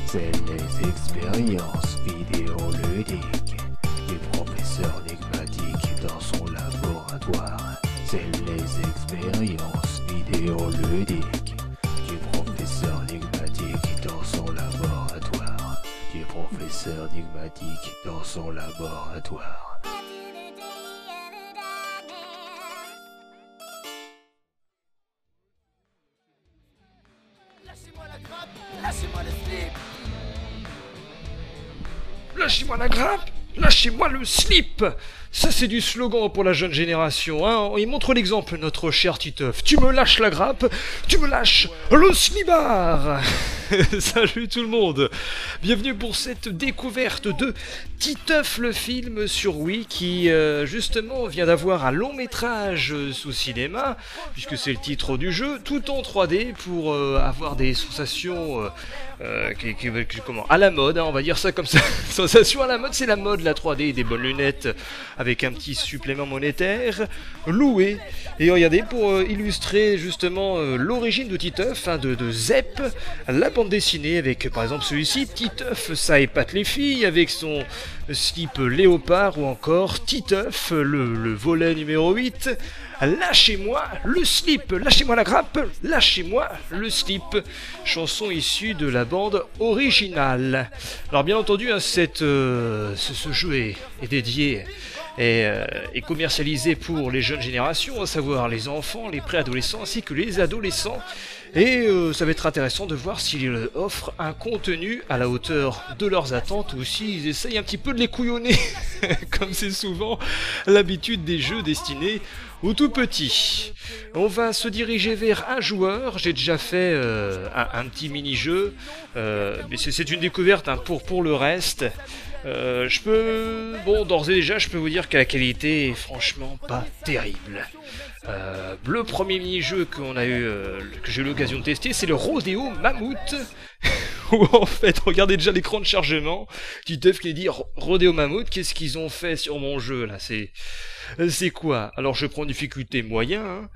C'est les expériences vidéoludiques du professeur Nigmatic dans son laboratoire. C'est les expériences vidéoludiques du professeur Nigmatic dans son laboratoire. Du professeur Nigmatic dans son laboratoire. Lâchez-moi la grappe, lâchez-moi le slip. Lâchez-moi la grappe, lâchez-moi le slip. Ça c'est du slogan pour la jeune génération, hein. Il montre l'exemple, notre cher Titeuf. Tu me lâches la grappe, tu me lâches le slibard. Salut tout le monde. Bienvenue pour cette découverte de Titeuf le film sur Wii qui justement vient d'avoir un long métrage au cinéma, puisque c'est le titre du jeu, tout en 3D pour avoir des sensations comment, à la mode, hein, on va dire ça comme ça. Sensation à la mode, c'est la mode, la 3D, des bonnes lunettes avec un petit supplément monétaire loué. Et regardez, pour illustrer justement l'origine de Titeuf, hein, de Zep, la bande dessinée avec par exemple celui-ci, Titeuf ça épate les filles, avec son slip léopard, ou encore Titeuf, le volet numéro 8, lâchez-moi le slip, lâchez-moi la grappe, lâchez-moi le slip, chanson issue de la bande originale. Alors bien entendu, hein, ce jeu est dédié et commercialisé pour les jeunes générations, à savoir les enfants, les préadolescents ainsi que les adolescents. Et ça va être intéressant de voir s'ils offrent un contenu à la hauteur de leurs attentes ou s'ils essayent un petit peu de les couillonner, comme c'est souvent l'habitude des jeux destinés aux tout petits. On va se diriger vers un joueur. J'ai déjà fait un petit mini-jeu, mais c'est une découverte, hein, pour le reste. D'ores et déjà, je peux vous dire que la qualité est franchement pas terrible. Le premier mini-jeu que j'ai eu l'occasion de tester, c'est le Rodeo Mammouth. Où en fait, regardez déjà l'écran de chargement. Titeuf qui dit Rodeo Mammouth, qu'est-ce qu'ils ont fait sur mon jeu là? C'est quoi? Alors je prends une difficulté moyen, hein.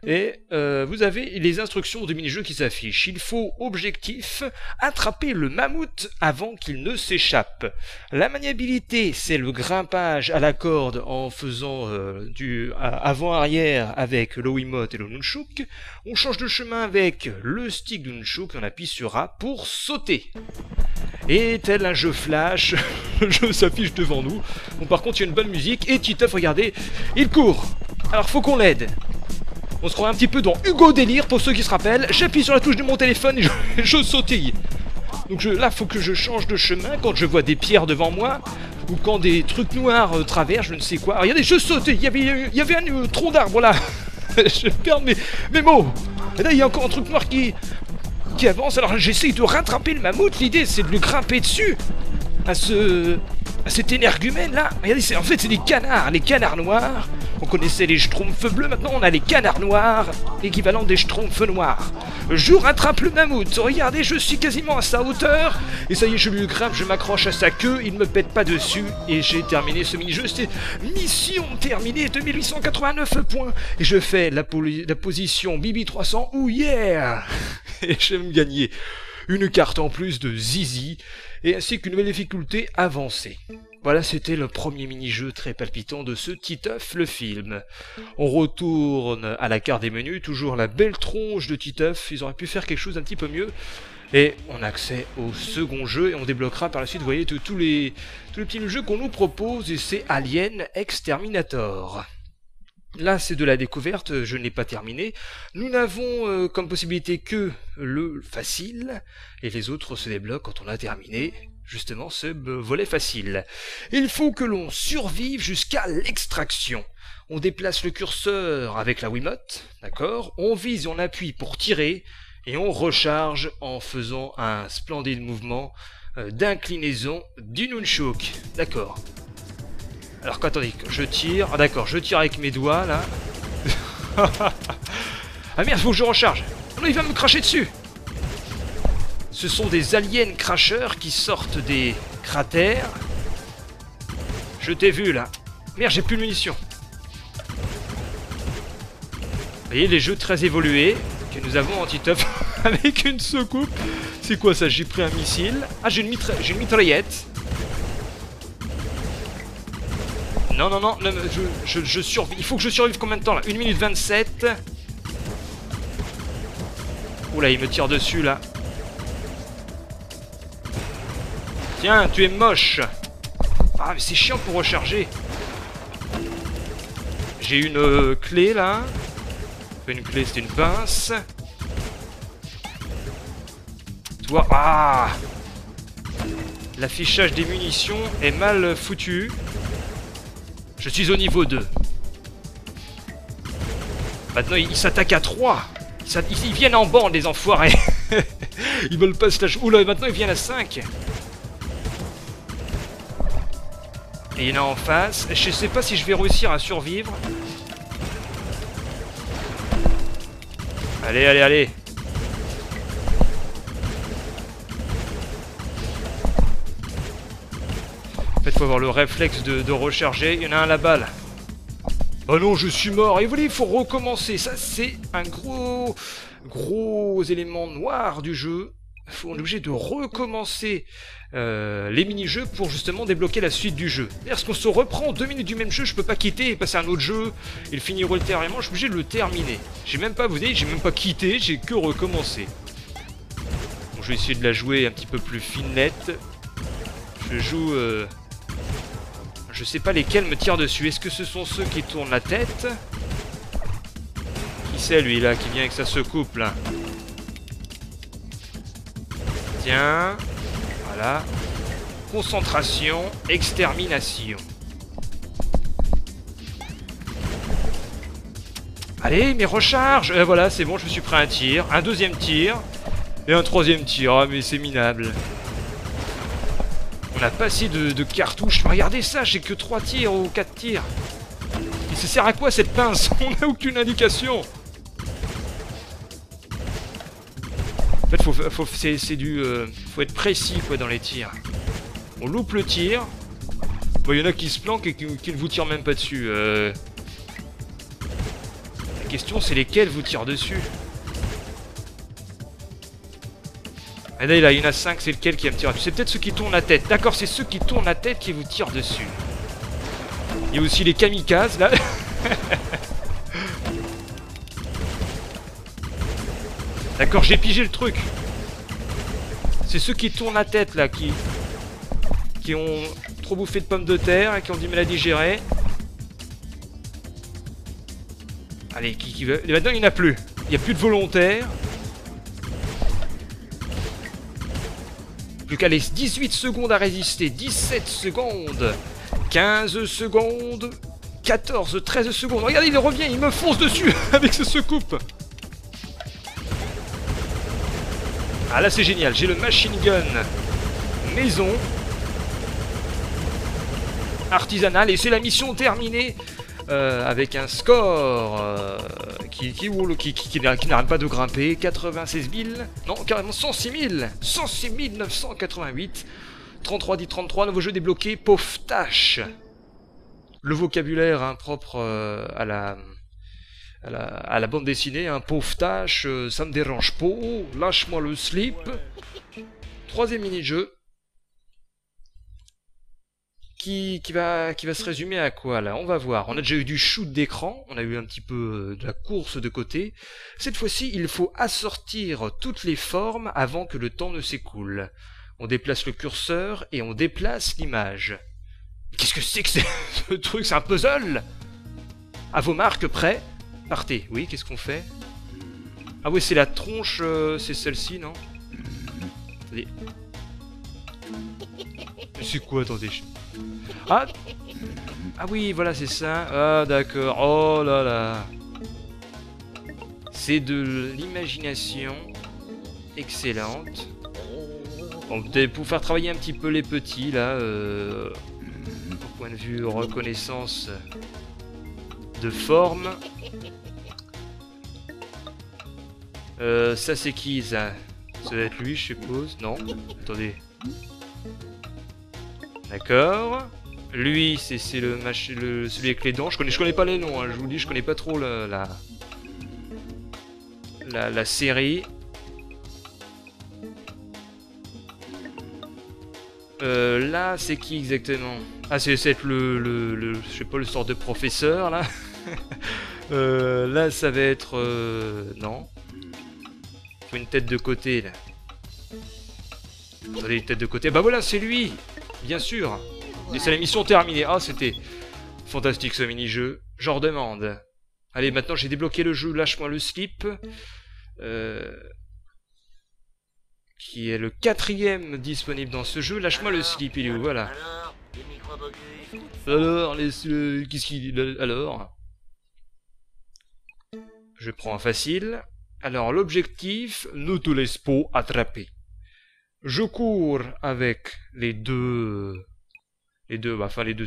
Et vous avez les instructions de mini-jeu qui s'affichent. Il faut, objectif, attraper le mammouth avant qu'il ne s'échappe. La maniabilité, c'est le grimpage à la corde en faisant du avant-arrière avec le Wiimote et le Nunchuk. On change de chemin avec le stick du Nunchuk et on appuie sur A pour sauter. Et tel un jeu flash, le jeu s'affiche devant nous. Bon, par contre, il y a une bonne musique et Titeuf, regardez, il court. Alors faut qu'on l'aide. On se croit un petit peu dans Hugo Délire, pour ceux qui se rappellent. J'appuie sur la touche de mon téléphone et je sautille. Donc là, faut que je change de chemin quand je vois des pierres devant moi, ou quand des trucs noirs traversent, je ne sais quoi. Regardez, je saute, il y avait un tronc d'arbre là. Je perds mes mots. Et là, il y a encore un truc noir qui avance, alors j'essaye de rattraper le mammouth. L'idée, c'est de lui grimper dessus, à cet énergumène là. Regardez, en fait c'est des canards, les canards noirs. On connaissait les schtroumpfs bleus, maintenant on a les canards noirs, l'équivalent des schtroumpfs noirs. Je rattrape le mammouth, regardez, je suis quasiment à sa hauteur, et ça y est, je lui grimpe, je m'accroche à sa queue, il ne me pète pas dessus, et j'ai terminé ce mini-jeu. C'était mission terminée, 2889 points, et je fais la position Bibi 300, oh yeah. Et je vais me gagner une carte en plus de Zizi, et ainsi qu'une nouvelle difficulté avancée. Voilà, c'était le premier mini-jeu très palpitant de ce Titeuf le film. On retourne à la carte des menus, toujours la belle tronche de Titeuf, ils auraient pu faire quelque chose d'un petit peu mieux. Et on a accès au second jeu, et on débloquera par la suite, vous voyez, tous les petits jeux qu'on nous propose, et c'est Alien Exterminator. Là, c'est de la découverte, je n'ai pas terminé. Nous n'avons comme possibilité que le facile, et les autres se débloquent quand on a terminé, justement, ce volet facile. Il faut que l'on survive jusqu'à l'extraction. On déplace le curseur avec la Wiimote, d'accord? On vise et on appuie pour tirer, et on recharge en faisant un splendide mouvement d'inclinaison du Nunchuk, d'accord? Alors attendez, je tire. Ah d'accord, je tire avec mes doigts là. Ah merde, faut que je recharge. Non, il va me cracher dessus. Ce sont des aliens cracheurs qui sortent des cratères. Je t'ai vu là. Merde, j'ai plus de munitions. Vous voyez les jeux très évolués que nous avons en Titeuf. avec une secoupe. C'est quoi ça? J'ai pris un missile. Ah, j'ai une mitraillette. Non, non, non, non, je survis. Il faut que je survive combien de temps là? 1 minute 27. Oula, il me tire dessus là. Tiens, tu es moche. Ah, mais c'est chiant pour recharger. J'ai une clé là. Pas une clé, c'est une pince. Toi, ah! L'affichage des munitions est mal foutu. Je suis au niveau 2. Maintenant, ils s'attaquent à 3. Ils viennent en bande, les enfoirés. Ils veulent pas se lâcher. Oula, maintenant ils viennent à 5. Et il y en a en face. Je sais pas si je vais réussir à survivre. Allez, allez, allez. En fait, faut avoir le réflexe de recharger. Il y en a un là-bas, là. Oh non, je suis mort. Et voilà, il faut recommencer. Ça, c'est un gros élément noir du jeu. On est obligé de recommencer les mini-jeux pour justement débloquer la suite du jeu. Parce qu'on se reprend 2 minutes du même jeu, je peux pas quitter et passer à un autre jeu et le finir ultérieurement, je suis obligé de le terminer. J'ai même pas, vous voyez, j'ai même pas quitté, j'ai que recommencé. Bon, je vais essayer de la jouer un petit peu plus finette. Je joue... Je sais pas lesquels me tirent dessus. Est-ce que ce sont ceux qui tournent la tête? Qui c'est lui là, qui vient avec sa secoupe là? Tiens, voilà. Concentration, extermination. Allez, mais recharge. Voilà, c'est bon, je me suis pris un tir. Un deuxième tir. Et un troisième tir. Ah, mais c'est minable. On n'a pas assez de cartouches. Regardez ça, j'ai que 3 tirs ou 4 tirs. Et ça sert à quoi cette pince? On n'a aucune indication. En fait, faut être précis quoi dans les tirs. On loupe le tir. Bon, il y en a qui se planquent et qui ne vous tirent même pas dessus. La question, c'est lesquels vous tirent dessus. Et là, il y en a 5, c'est lequel qui va me tirer dessus? C'est peut-être ceux qui tournent la tête. D'accord, c'est ceux qui tournent la tête qui vous tirent dessus. Il y a aussi les kamikazes, là. D'accord, j'ai pigé le truc. C'est ceux qui tournent la tête, là, qui ont trop bouffé de pommes de terre et qui ont du mal à digérer. Allez, qui veut... Et maintenant, il n'y en a plus. Il n'y a plus de volontaires. Plus qu'à les 18 secondes à résister. 17 secondes. 15 secondes. 14, 13 secondes. Regardez, il revient, il me fonce dessus avec ce secoupe. Ah là c'est génial, j'ai le machine gun maison artisanal et c'est la mission terminée avec un score qui n'arrête pas de grimper. 96 000, non carrément 106 000, 106 988, 33 dit 33, nouveau jeu débloqué, pauvre tâche. Le vocabulaire impropre à la bande dessinée, un pauvre tâche, ça me dérange pas, lâche-moi le slip. Troisième mini-jeu. Qui va se résumer à quoi là? On va voir. On a déjà eu du shoot d'écran, on a eu un petit peu de la course de côté. Cette fois-ci, il faut assortir toutes les formes avant que le temps ne s'écoule. On déplace le curseur et on déplace l'image. Qu'est-ce que c'est que ce truc? C'est un puzzle? À vos marques, prêts? Partez. Oui, qu'est-ce qu'on fait? Ah oui, c'est la tronche, c'est celle-ci, non? Attendez. C'est quoi, attendez? Ah! Ah oui, voilà, c'est ça. Ah, d'accord. Oh là là. C'est de l'imagination excellente. Bon, peut-être pour faire travailler un petit peu les petits, là, au point de vue reconnaissance de forme. Ça c'est qui ça? Ça doit être lui je suppose, non? Attendez. D'accord. Lui c'est celui avec les dents, je connais pas les noms, hein. Je vous dis je connais pas trop la série. Là, c'est qui exactement? Ah, c'est le je sais pas, le sort de professeur, là. Là, ça va être... non. Faut une tête de côté, là. Attendez, une tête de côté. Bah voilà, c'est lui. Bien sûr. Et c'est la mission terminée. Ah, c'était fantastique, ce mini-jeu. J'en redemande. Allez, maintenant, j'ai débloqué le jeu. Lâche-moi le slip. Qui est le 4e disponible dans ce jeu. Lâche-moi le slip, il est où? Voilà. Alors, qu'est-ce qu'il... Alors... Je prends un facile. Alors, l'objectif, ne te laisse pas attraper. Je cours avec les deux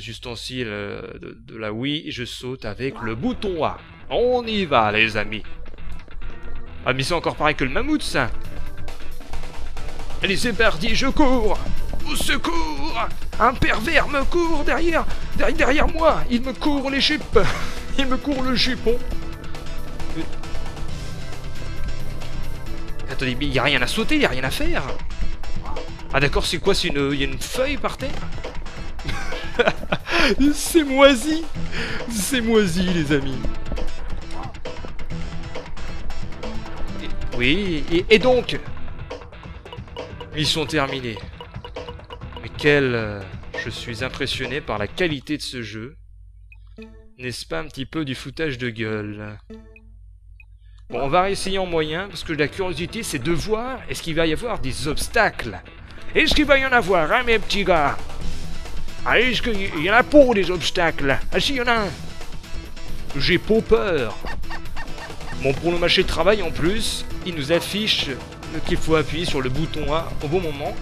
ustensiles de la Wii et je saute avec le bouton A. On y va, les amis. Ah, mais c'est encore pareil que le mammouth, ça. Allez, c'est parti, je cours. Au secours! Un pervers me court derrière moi. Il me court les jupes. Il me court le jupon. Attendez, mais il n'y a rien à sauter, il n'y a rien à faire. Ah d'accord, c'est quoi? Il y a une feuille par terre? C'est moisi. C'est moisi, les amis. Oui, et donc... Mission terminée. Mais je suis impressionné par la qualité de ce jeu. N'est-ce pas un petit peu du foutage de gueule? Bon, on va réessayer en moyen, parce que la curiosité, c'est de voir, est-ce qu'il va y avoir des obstacles? Est-ce qu'il va y en avoir, hein, mes petits gars? Ah, est-ce qu'il y en a pas des obstacles? Ah si, il y en a un. J'ai pas peur. Bon, pour le marché de travail, en plus, il nous affiche qu'il faut appuyer sur le bouton A au bon moment.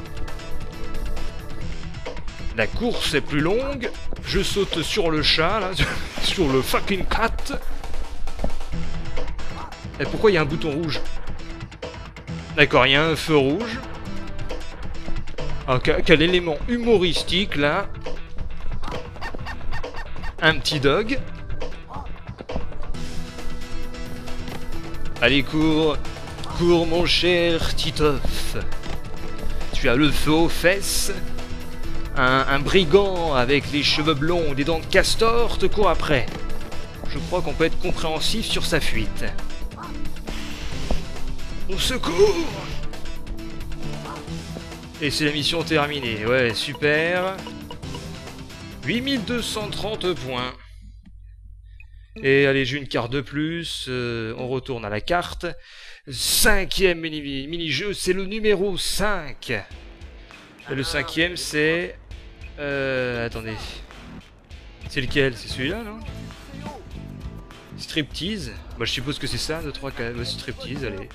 La course est plus longue. Je saute sur le chat, là, sur le fucking cat. Et pourquoi il y a un bouton rouge? D'accord, il y a un feu rouge. Ah, quel élément humoristique, là. Un petit dog. Allez, cours. Cours, mon cher Titeuf. Tu as le feu aux fesses. Un brigand avec les cheveux blonds, des dents de castor te court après. Je crois qu'on peut être compréhensif sur sa fuite. Au secours! Et c'est la mission terminée. Ouais, super. 8230 points. Et allez, j'ai une carte de plus. On retourne à la carte. 5e mini-jeu, c'est le numéro 5. Et le 5e, c'est... attendez. C'est lequel? C'est celui-là, non? Striptease. Bah, je suppose que c'est ça, 2, 3, 4... striptease, allez.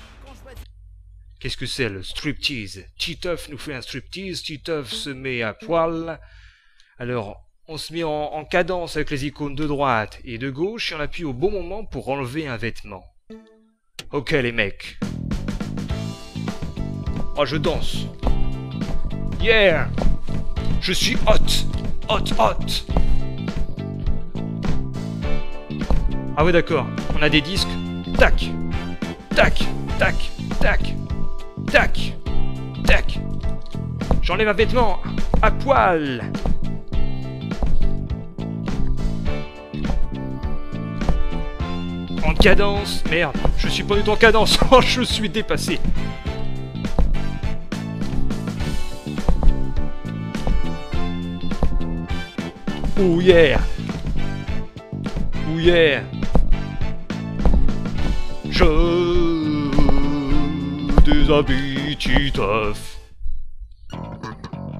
Qu'est-ce que c'est, le striptease? Titeuf nous fait un striptease, Titeuf se met à poil. Alors, on se met en cadence avec les icônes de droite et de gauche et on appuie au bon moment pour enlever un vêtement. Ok, les mecs. Oh, je danse. Yeah! Je suis hot! Hot, hot! Ah ouais, d'accord. On a des disques. Tac! Tac! Tac! Tac! Tac! Tac! J'enlève un vêtement à poil! En cadence. Merde, je suis pas du tout en cadence. Oh, je suis dépassé. Oh yeah. Oh yeah. Je déshabille Titeuf.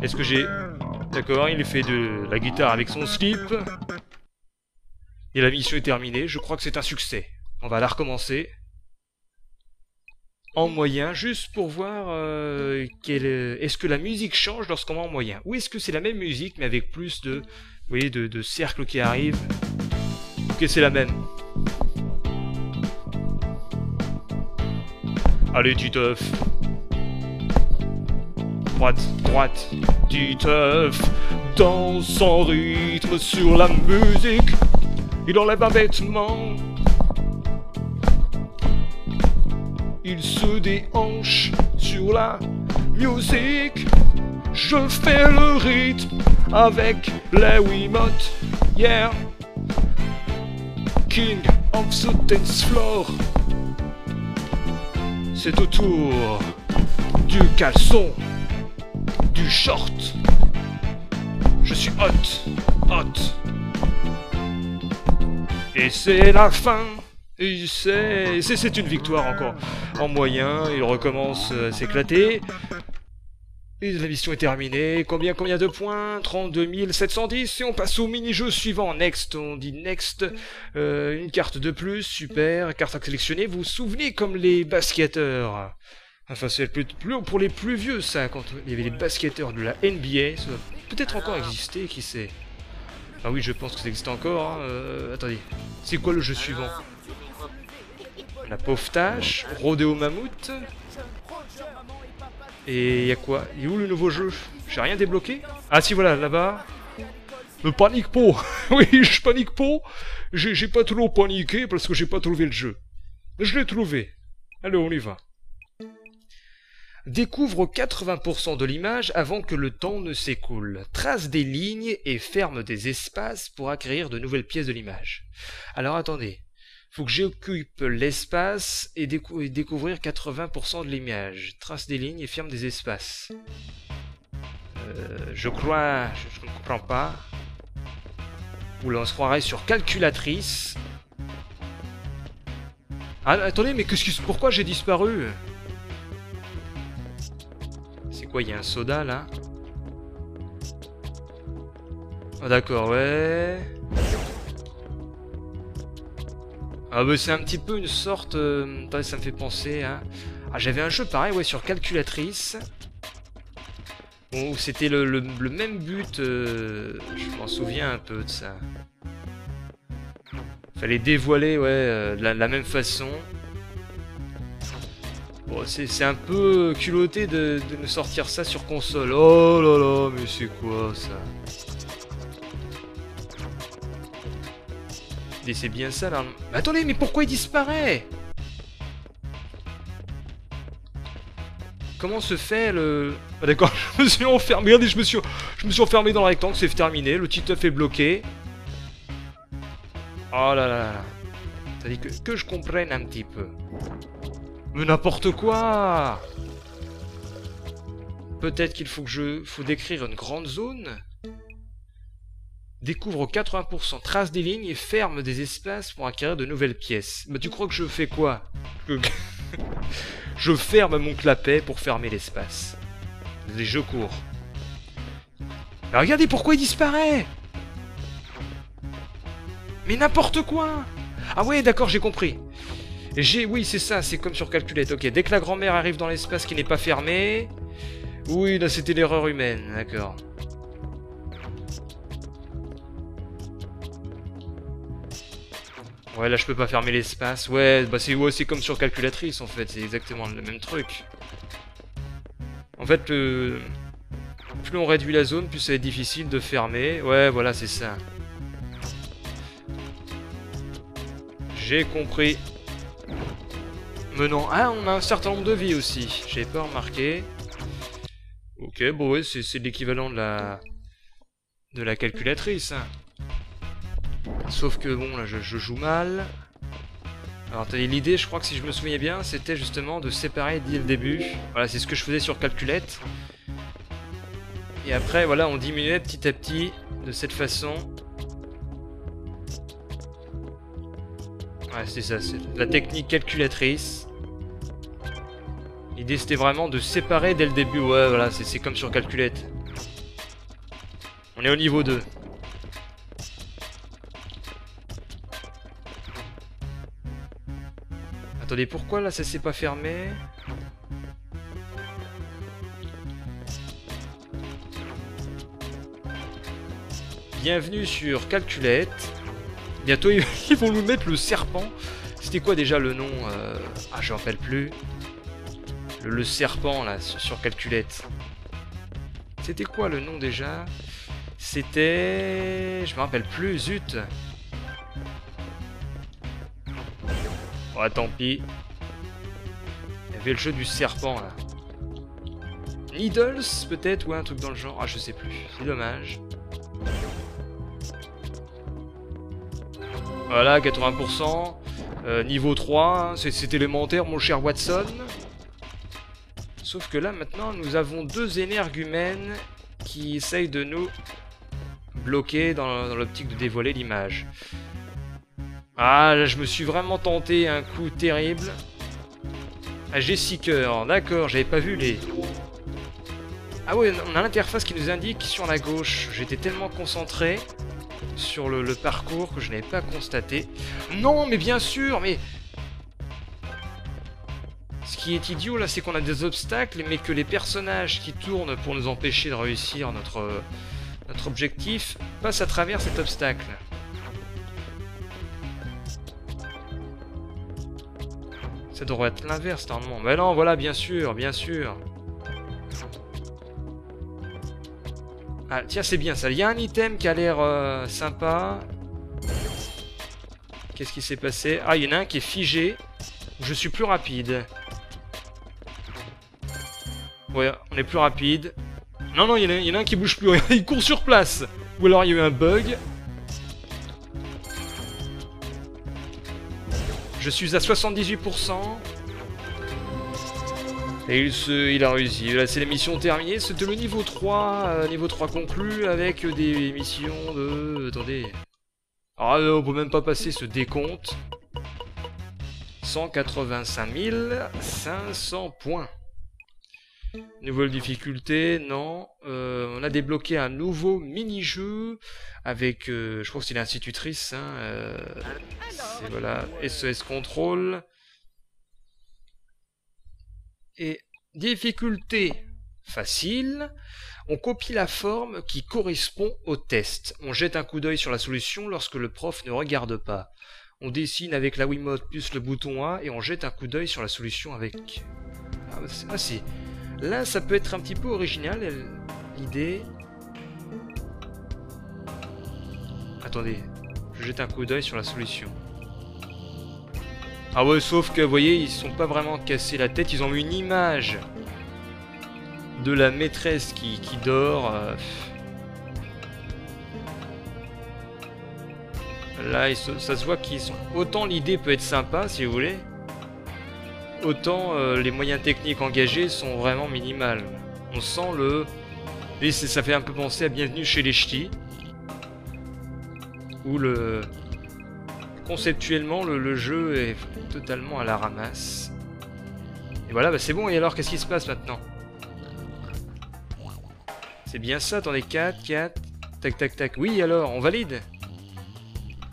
Est-ce que j'ai... D'accord, il fait de la guitare avec son slip. Et la mission est terminée. Je crois que c'est un succès. On va la recommencer. En moyen, juste pour voir est-ce que la musique change lorsqu'on va en moyen. Ou est-ce que c'est la même musique, mais avec plus de... Vous voyez, de cercles qui arrivent. Ok, c'est la même. Allez, Titeuf. Droite, droite. Titeuf danse en rythme sur la musique. Il enlève un vêtement. Il se déhanche sur la musique. Je fais le rythme avec les Wiimotes. Yeah. King of the dance floor. C'est au tour du caleçon, du short. Je suis hot. Et c'est la fin. Et c'est une victoire encore en moyen. Il recommence à s'éclater. Et la mission est terminée. Combien de points? 32 710. Et on passe au mini-jeu suivant. Next, on dit next. Une carte de plus, super. Carte à sélectionner. Vous vous souvenez comme les basketteurs? Enfin, c'est pour les plus vieux, ça. Quand il y avait les basketteurs de la NBA. Ça doit peut-être encore exister, qui sait? Ah oui, je pense que ça existe encore. Hein. Attendez. C'est quoi le jeu suivant? La pauvre tâche. Rodéo Mammouth. Et y'a quoi? Il est où le nouveau jeu? J'ai rien débloqué? Ah si, voilà, là-bas. Ne panique pas. Oui, je panique pas. J'ai pas trop paniqué parce que j'ai pas trouvé le jeu. Je l'ai trouvé. Allez, on y va. Découvre 80% de l'image avant que le temps ne s'écoule. Trace des lignes et ferme des espaces pour acquérir de nouvelles pièces de l'image. Alors attendez. Faut que j'occupe l'espace et découvrir 80% de l'image. Trace des lignes et ferme des espaces. Je crois... Je ne comprends pas. Oula, on se croirait sur calculatrice. Ah, attendez, mais pourquoi j'ai disparu? C'est quoi, il y a un soda, là? Ah, d'accord, ouais... Ah bah c'est un petit peu une sorte... Attendez, ça me fait penser, hein... Ah, j'avais un jeu pareil, ouais, sur calculatrice. Où c'était le même but... Je m'en souviens un peu de ça. Fallait dévoiler, ouais, de la même façon. Bon, c'est un peu culotté de me sortir ça sur console. Oh là là, mais c'est quoi, ça? Et c'est bien ça là. Mais attendez, mais pourquoi il disparaît? Comment se fait le... Ah d'accord, je me suis enfermé. Regardez, je me suis enfermé dans le rectangle, c'est terminé. Le petit œuf est bloqué. Oh là là là. Ça dit que je comprenne un petit peu. Mais n'importe quoi. Peut-être qu'il faut faut décrire une grande zone. Découvre 80%, trace des lignes et ferme des espaces pour acquérir de nouvelles pièces. Bah tu crois que je fais quoi? Je ferme mon clapet pour fermer l'espace. Les jeux courts. Mais regardez pourquoi il disparaît! Mais n'importe quoi! Ah ouais, d'accord, j'ai compris. Oui, c'est ça, c'est comme sur calculette. Ok, dès que la grand-mère arrive dans l'espace qui n'est pas fermé... Oui, là c'était l'erreur humaine, d'accord. Ouais, là je peux pas fermer l'espace. Ouais, bah c'est comme sur calculatrice en fait, c'est exactement le même truc. En fait, plus on réduit la zone, plus ça va être difficile de fermer. Ouais, voilà, c'est ça. J'ai compris. Mais non, ah, on a un certain nombre de vies aussi. J'avais pas remarqué. Ok, bon ouais, c'est l'équivalent de la calculatrice. Hein. Sauf que bon, là, je joue mal. Alors, l'idée, je crois que si je me souviens bien, c'était justement de séparer dès le début. Voilà, c'est ce que je faisais sur calculette. Et après, voilà, on diminuait petit à petit de cette façon. Ouais, c'est ça, c'est la technique calculatrice. L'idée, c'était vraiment de séparer dès le début. Ouais, voilà, c'est comme sur calculette. On est au niveau 2. Attendez, pourquoi là ça s'est pas fermé? Bienvenue sur Calculette. Bientôt ils vont nous mettre le serpent. C'était quoi déjà le nom? Ah, je me rappelle plus. Le serpent là sur Calculette. C'était quoi le nom déjà? C'était... Je me rappelle plus, zut. Oh, tant pis. Il y avait le jeu du serpent, là. Needles, peut-être, ou un truc dans le genre. Ah, je sais plus. C'est dommage. Voilà, 80%. Niveau 3, hein, c'est élémentaire, mon cher Watson. Sauf que là, maintenant, nous avons deux énergumènes qui essayent de nous bloquer dans l'optique de dévoiler l'image. Ah, là, je me suis vraiment tenté un coup terrible. Ah, j'ai 6 cœurs, d'accord, j'avais pas vu les... Ah ouais, on a l'interface qui nous indique sur la gauche. J'étais tellement concentré sur le parcours que je n'avais pas constaté. Non, mais bien sûr, mais... Ce qui est idiot, là, c'est qu'on a des obstacles, mais que les personnages qui tournent pour nous empêcher de réussir notre objectif passent à travers cet obstacle. Ça devrait être l'inverse, normalement. Mais non, voilà, bien sûr, bien sûr. Ah, tiens, c'est bien ça. Il y a un item qui a l'air sympa. Qu'est-ce qui s'est passé? Ah, il y en a un qui est figé. Je suis plus rapide. Ouais, on est plus rapide. Non, non, il y en a un qui bouge plus. Il court sur place. Ou alors il y a eu un bug. Je suis à 78%. Et il a réussi. Là, c'est la mission terminée. C'était le niveau 3. Niveau 3 conclu avec des missions de... Attendez. Ah, on peut même pas passer ce décompte. 185 500 points. Nouvelle difficulté, non. On a débloqué un nouveau mini-jeu avec, je crois que c'est l'institutrice. Hein, c'est voilà, SES Control. Et difficulté facile. On copie la forme qui correspond au test. On jette un coup d'œil sur la solution lorsque le prof ne regarde pas. On dessine avec la Wiimote plus le bouton A et on jette un coup d'œil sur la solution avec... Ah, c'est... Là, ça peut être un petit peu original, l'idée. Attendez, je jette un coup d'œil sur la solution. Ah ouais, sauf que, vous voyez, ils sont pas vraiment cassés la tête, ils ont mis une image de la maîtresse qui dort. Là, ça se voit qu'ils sont... Autant l'idée peut être sympa, si vous voulez. Autant les moyens techniques engagés sont vraiment minimales. On sent le... Et ça fait un peu penser à Bienvenue chez les Ch'tis. Où le... Conceptuellement, le jeu est totalement à la ramasse. Et voilà, bah c'est bon, et alors, qu'est-ce qui se passe maintenant? C'est bien ça, attendez, 4, tac, tac, tac. Oui, alors, on valide?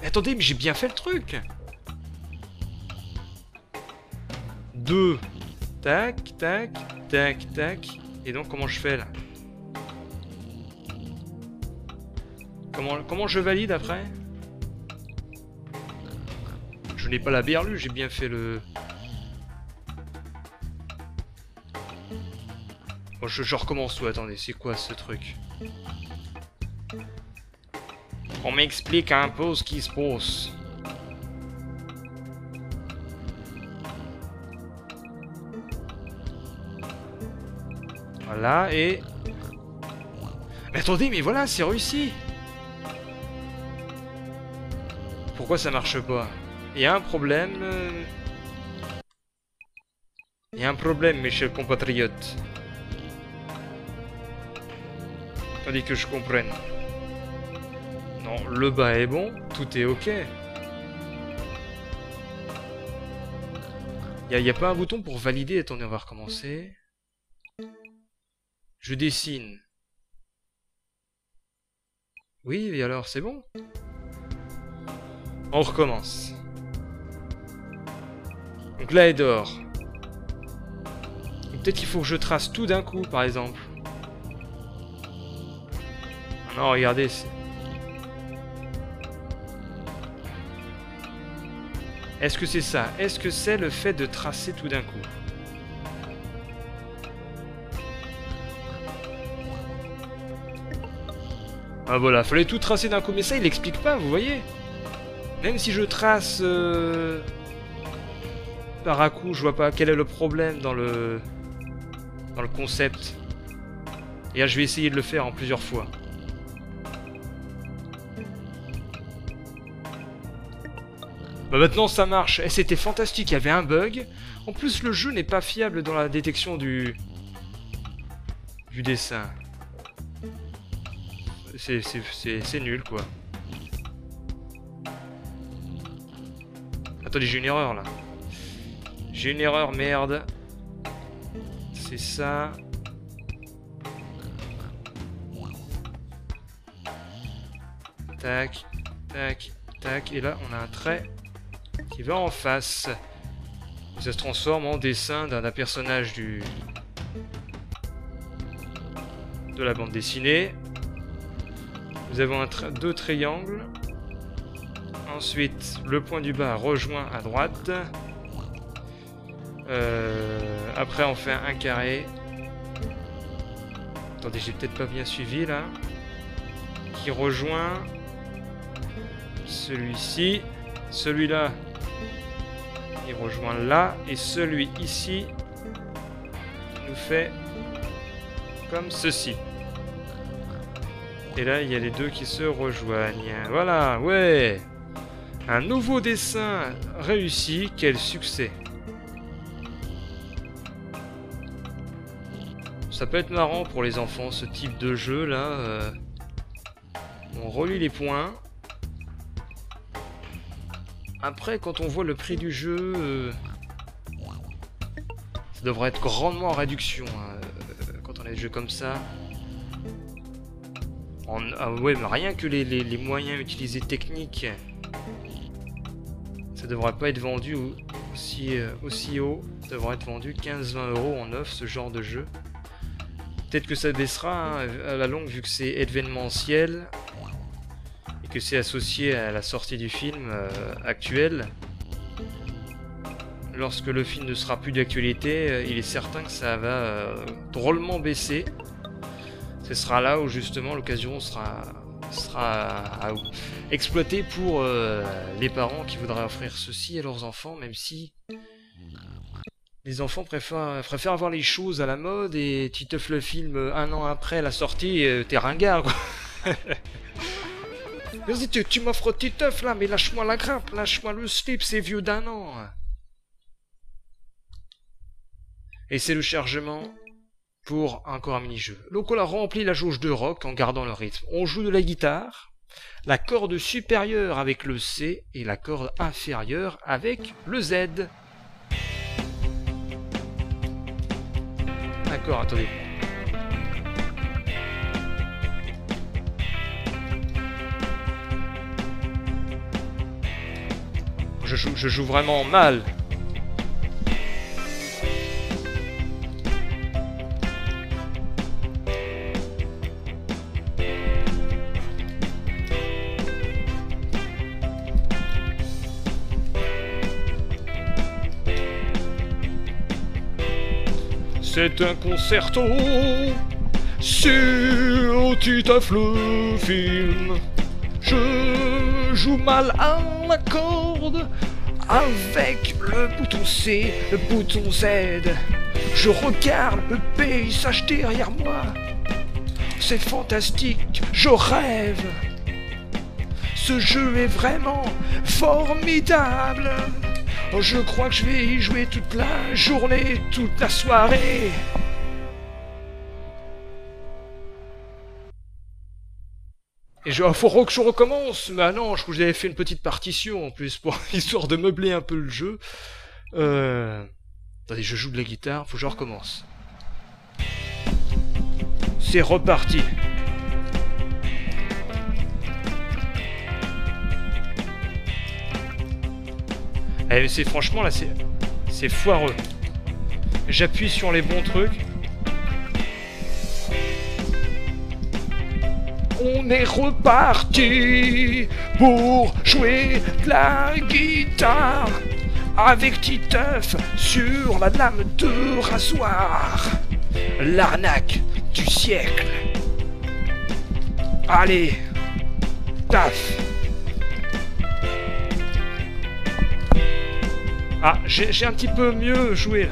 Attendez, mais j'ai bien fait le truc! 2. Tac, tac, tac, tac. Et donc, comment je fais, là? Comment je valide, après? Je n'ai pas la berlue, j'ai bien fait le... Bon, je recommence tout, attendez, c'est quoi, ce truc? On m'explique un peu ce qui se passe. Voilà, et... Mais attendez, mais voilà, c'est réussi! Pourquoi ça marche pas? Il y a un problème... Il y a un problème, mes chers compatriotes. Attendez que je comprenne. Non, le bas est bon, tout est ok. Il n'y a pas un bouton pour valider. Attendez, on va recommencer. Je dessine. Oui, et alors, c'est bon? On recommence. Donc là, elle dort. Peut-être qu'il faut que je trace tout d'un coup, par exemple. Non, regardez. Est-ce que c'est ça? Est-ce que c'est le fait de tracer tout d'un coup? Ah voilà, fallait tout tracer d'un coup, mais ça il l'explique pas, vous voyez? Même si je trace par à coup, je vois pas quel est le problème dans le concept. Et là, je vais essayer de le faire en plusieurs fois. Bah maintenant ça marche. Et c'était fantastique, il y avait un bug. En plus le jeu n'est pas fiable dans la détection du dessin. C'est nul quoi. Attendez, j'ai une erreur là. J'ai une erreur, merde. C'est ça. Tac, tac, tac. Et là on a un trait qui va en face. Ça se transforme en dessin d'un personnage de la bande dessinée. Nous avons deux triangles. Ensuite, le point du bas rejoint à droite. Après, on fait un carré. Attendez, j'ai peut-être pas bien suivi là. Qui rejoint celui-ci. Celui-là, il rejoint là. Et celui ici nous fait comme ceci. Et là, il y a les deux qui se rejoignent. Voilà, ouais. Un nouveau dessin réussi. Quel succès. Ça peut être marrant pour les enfants, ce type de jeu là. On relie les points. Après, quand on voit le prix du jeu, ça devrait être grandement en réduction. Quand on a des jeux comme ça. Ah ouais, mais rien que les moyens utilisés techniques, ça devrait pas être vendu aussi haut. Ça devrait être vendu 15-20 € en neuf, ce genre de jeu. Peut-être que ça baissera hein, à la longue, vu que c'est événementiel et que c'est associé à la sortie du film actuel. Lorsque le film ne sera plus d'actualité, il est certain que ça va drôlement baisser. Ce sera là où justement l'occasion sera exploitée pour les parents qui voudraient offrir ceci à leurs enfants, même si les enfants préfèrent avoir les choses à la mode et tu te fais le film un an après la sortie, t'es ringard quoi. Vas-y, tu m'offres Titeuf là, mais lâche-moi la grappe, lâche-moi le slip, c'est vieux d'1 an. Et c'est le chargement pour encore un mini-jeu. Donc on a rempli la jauge de rock en gardant le rythme. On joue de la guitare, la corde supérieure avec le C et la corde inférieure avec le Z. D'accord, attendez. Je joue vraiment mal. C'est un concerto sur Titeuf le film. Je joue mal à la corde avec le bouton C, le bouton Z. Je regarde le paysage derrière moi. C'est fantastique, je rêve. Ce jeu est vraiment formidable. Je crois que je vais y jouer toute la journée, toute la soirée. Et faut que je recommence. Mais non, je crois que j'avais fait une petite partition en plus, pour histoire de meubler un peu le jeu. Attendez, je joue de la guitare, faut que je recommence. C'est reparti. Eh, c'est franchement là, c'est foireux. J'appuie sur les bons trucs. On est reparti pour jouer de la guitare avec Titeuf sur la lame de rasoir. L'arnaque du siècle. Allez, taf. Ah, j'ai un petit peu mieux joué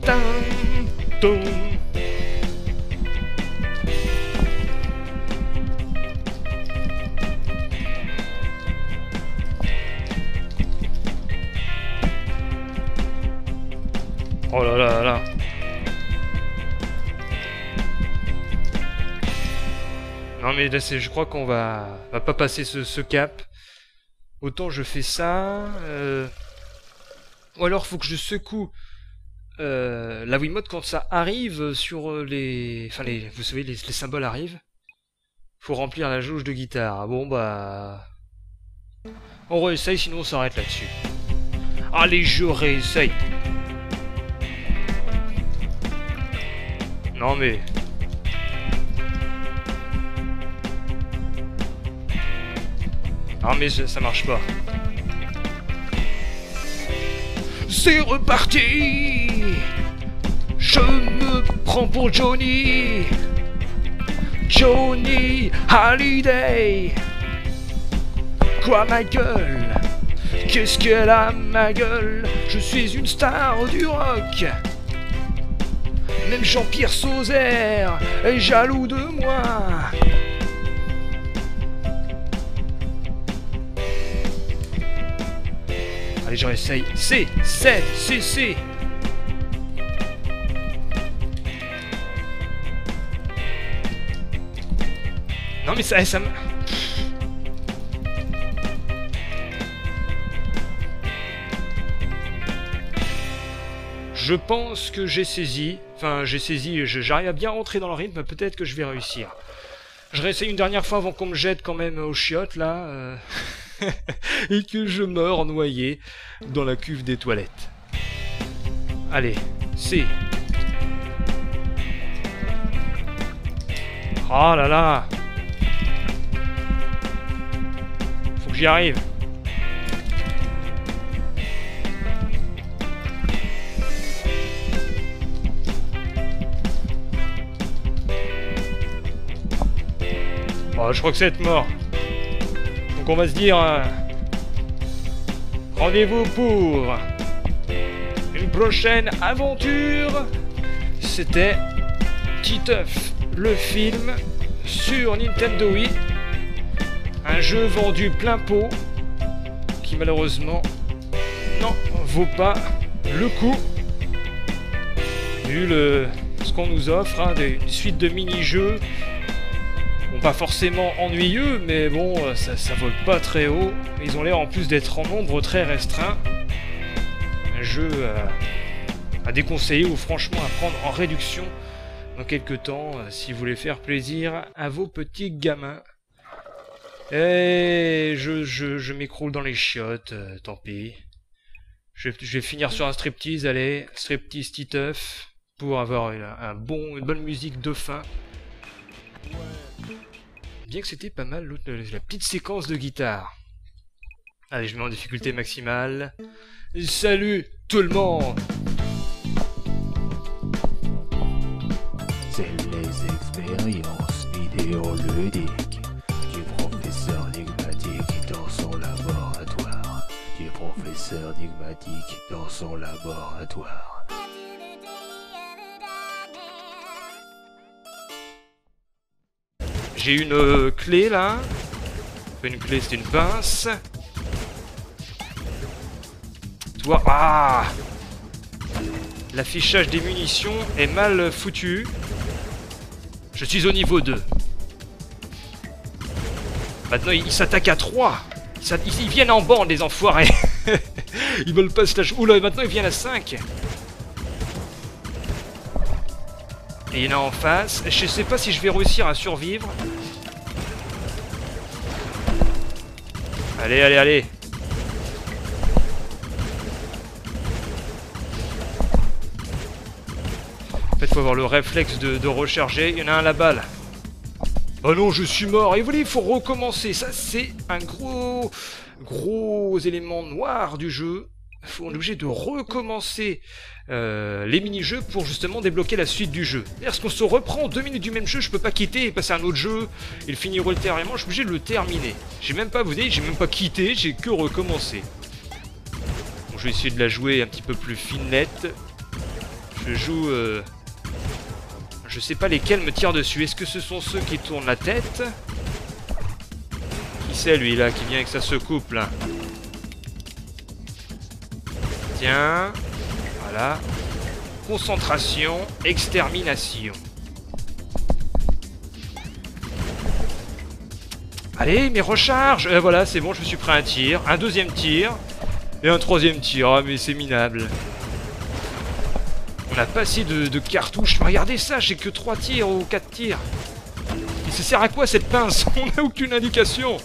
là. Oh là là là. Non mais là je crois qu'on va pas passer ce cap. Autant je fais ça. Ou alors faut que je secoue la Wiimote quand ça arrive sur les... Enfin vous savez les symboles arrivent. Faut remplir la jauge de guitare. Bon bah... On réessaye sinon on s'arrête là-dessus. Allez je réessaye. Non mais... Non mais ça marche pas. C'est reparti. Je me prends pour Johnny. Johnny Hallyday. Quoi ma gueule? Qu'est-ce qu'elle a ma gueule? Je suis une star du rock. Même Jean-Pierre Sauzère est jaloux de moi. Allez, j'en essaye. C. Non mais ça me... Je pense que j'ai saisi. Enfin, j'arrive à bien rentrer dans le rythme, peut-être que je vais réussir. Je réessaye une dernière fois avant qu'on me jette quand même aux chiottes, là. Et que je meure noyé dans la cuve des toilettes. Allez, C. Oh là là. Faut que j'y arrive. Oh, je crois que c'est être mort. Donc on va se dire... rendez-vous pour... une prochaine aventure. C'était Titeuf, le film, sur Nintendo Wii. Un jeu vendu plein pot, qui malheureusement n'en vaut pas le coup. Vu ce qu'on nous offre, hein, une suite de mini-jeux. Bon, pas forcément ennuyeux, mais bon, ça vole pas très haut. Ils ont l'air en plus d'être en nombre très restreint. Un jeu à déconseiller ou franchement à prendre en réduction dans quelques temps, si vous voulez faire plaisir à vos petits gamins. Et je m'écroule dans les chiottes, tant pis. Je vais finir sur un striptease, allez, striptease Titeuf, pour avoir une bonne musique de fin. Bien que c'était pas mal la petite séquence de guitare. Allez, je mets en difficulté maximale. Salut tout le monde! C'est les expériences vidéoludiques du professeur Nigmatique dans son laboratoire. Du professeur Nigmatique dans son laboratoire. J'ai une clé là. Pas une clé, c'est une pince. Toi, ah! L'affichage des munitions est mal foutu. Je suis au niveau 2. Maintenant, ils s'attaquent à 3. Ils viennent en bande, les enfoirés. Ils veulent pas se lâcher. Oula, maintenant ils viennent à 5. Et il y en a en face. Je sais pas si je vais réussir à survivre. Allez, allez, allez. En fait, faut avoir le réflexe de recharger. Il y en a un là-bas, là. Oh non, je suis mort. Et vous voyez, il faut recommencer. Ça, c'est un gros élément noir du jeu. On est obligé de recommencer les mini-jeux pour justement débloquer la suite du jeu. Est-ce qu'on se reprend 2 minutes du même jeu, je peux pas quitter et passer à un autre jeu et le finir ultérieurement, je suis obligé de le terminer. J'ai même pas, vous voyez, j'ai même pas quitté, j'ai que recommencé. Bon, je vais essayer de la jouer un petit peu plus finette. Je joue... je sais pas lesquels me tirent dessus. Est-ce que ce sont ceux qui tournent la tête? Qui c'est lui là, qui vient avec sa secoupe là? Tiens, voilà. concentration, extermination. Allez, mais recharge. Voilà, c'est bon, je me suis pris un tir. Un deuxième tir. Et un troisième tir. Ah, mais c'est minable. On a pas assez de cartouches. Mais regardez ça, j'ai que 3 tirs ou 4 tirs. Et ça sert à quoi cette pince? On n'a aucune indication.